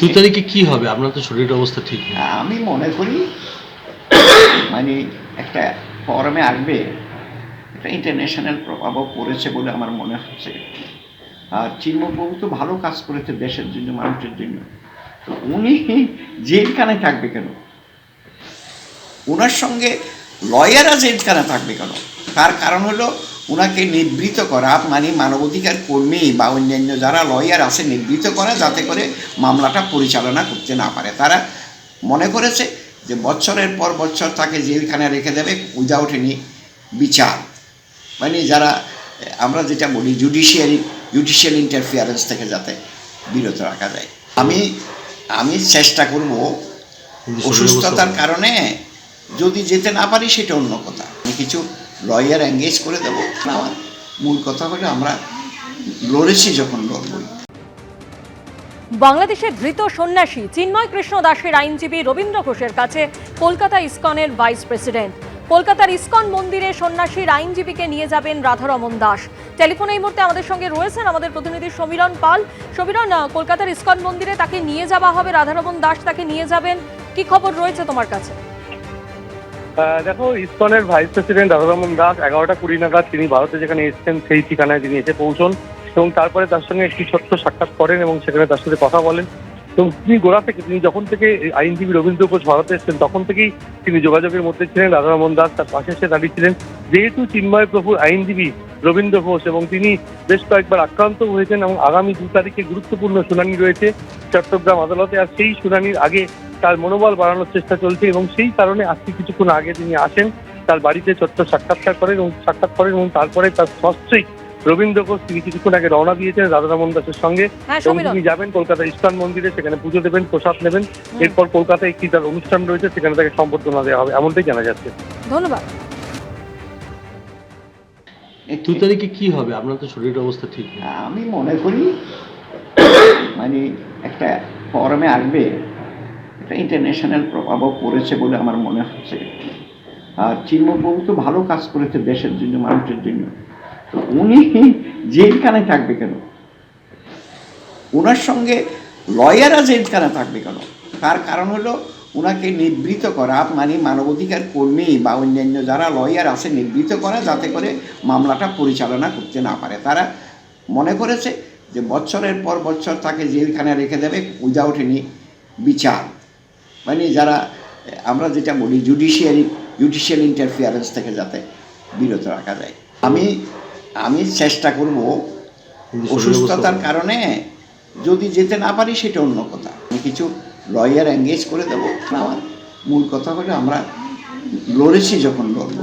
দুই তারিখে কি হবে? আপনার তো শরীরের অবস্থা ঠিক নেই। আমি মনে করি মানে একটা ফরমে আসবে, একটা ইন্টারন্যাশনাল প্রভাবও পড়েছে বলে আমার মনে হচ্ছে। আর চিন্ময়বাবু তো ভালো কাজ করেছে দেশের জন্য, মানুষের জন্য। তো উনি জেলখানে থাকবে কেন? ওনার সঙ্গে লয়াররা জেলখানে থাকবে কেন? তার কারণ হলো ওনাকে নিবৃত্ত করা, মানে মানবাধিকার কর্মী বা অন্যান্য যারা লয়ার আছে নিবৃত্ত করা, যাতে করে মামলাটা পরিচালনা করতে না পারে। তারা মনে করেছে যে বছরের পর বছর তাকে জেলখানে রেখে দেবে উইদাউট এনি বিচার, মানে যারা আমরা যেটা বলি জুডিশিয়াল ইন্টারফিয়ারেন্স থেকে যাতে বিরত রাখা যায়। আমি চেষ্টা করব অসুস্থতার কারণে যদি যেতে না পারি সেটা অন্য কথা, আমি কিছু লয়ার এঙ্গেজ করে দেবো। আমার মূল কথা হলো আমরা লড়েছি যখন লড়বই। বাংলাদেশের ধৃত সন্ন্যাসী চিন্ময় কৃষ্ণ দাসের আইনজীবী রবীন্দ্র ঘোষের কাছে কলকাতা ইসকনের ভাইস প্রেসিডেন্ট। কলকাতার ইসকন মন্দিরে সন্ন্যাসীর আইনজীবীকে নিয়ে যাবেন রাধারমন দাস। টেলিফোনে এই মুহূর্তে আমাদের সঙ্গে রয়েছেন আমাদের প্রতিনিধি সমীরণ পাল। সমীরণ, কলকাতার ইসকন মন্দিরে তাকে নিয়ে যাওয়া হবে, রাধারমন দাস তাকে নিয়ে যাবেন, কি খবর রয়েছে তোমার কাছে? দেখো, ইসকনের ভাইস প্রেসিডেন্ট রাধারমন দাস 11:20 নাগাদ তিনি ভারতে যেখানে এসেছেন সেই ঠিকানায় তিনি এসে পৌঁছন এবং তারপরে তার সঙ্গে একটি ছোট্ট সাক্ষাৎ করেন এবং সেখানে তার সাথে কথা বলেন। এবং তিনি গোড়া থেকে, তিনি যখন থেকে আইনজীবী রবীন্দ্র ঘোষ ভারতে এসেছেন তখন থেকেই তিনি যোগাযোগের মধ্যে ছিলেন। রাধারমন দাস তার পাশে এসে দাঁড়িয়েছিলেন। যেহেতু চিন্ময় প্রভুর আইনজীবী রবীন্দ্র ঘোষ এবং তিনি বেশ কয়েকবার আক্রান্ত হয়েছেন এবং আগামী 2 তারিখে গুরুত্বপূর্ণ শুনানি রয়েছে চট্টগ্রাম আদালতে, আর সেই শুনানির আগে তার মনোবল বাড়ানোর চেষ্টা চলছে এবং সেই কারণে আজকে কিছুক্ষণ আগে তিনি আসেন, তার বাড়িতে ছোট্ট সাক্ষাৎকার করেন এবং তারপরে তার সস্ত্রীক রবীন্দ্র ঘোষ তিনি কিছুক্ষণ আগে রওনা দিয়েছেন রাধারমন দাসের সঙ্গে এবং তিনি যাবেন কলকাতা ইস্কন মন্দিরে, সেখানে পুজো দেবেন, প্রসাদ নেবেন। এরপর কলকাতায় একটি তার অনুষ্ঠান রয়েছে, সেখানে তাকে সম্বর্ধনা দেওয়া হবে, এমনটাই জানা যাচ্ছে। ধন্যবাদ। 2 তারিখে কি হবে? আপনার তো শরীরের অবস্থা ঠিক নেই। আমি মনে করি মানে একটা ফরমে আসবে, একটা ইন্টারন্যাশনাল প্রভাবও পড়েছে বলে আমার মনে হচ্ছে। আর চিন্ময়বাবু তো ভালো কাজ করেছে দেশের জন্য, মানুষের জন্য। তো উনি জেলখানে থাকবে কেন? ওনার সঙ্গে লয়াররা জেলখানে থাকবে কেন? তার কারণ হলো ওনাকে নিবৃত্ত করা, মানে মানবাধিকার কর্মী বা অন্যান্য যারা লয়ার আছে নিবৃত্ত করা, যাতে করে মামলাটা পরিচালনা করতে না পারে। তারা মনে করেছে যে বছরের পর বছর তাকে জেলখানে রেখে দেবে উইদাউট এনি বিচার, মানে যারা আমরা যেটা বলি জুডিশিয়াল ইন্টারফিয়ারেন্স থেকে যাতে বিরত রাখা যায়। আমি চেষ্টা করব অসুস্থতার কারণে যদি যেতে না পারি সেটা অন্য কথা, আমি কিছু লয়ার এঙ্গেজ করে দেবো। আমার মূল কথা হলো আমরা লড়েছি যখন লড়বো।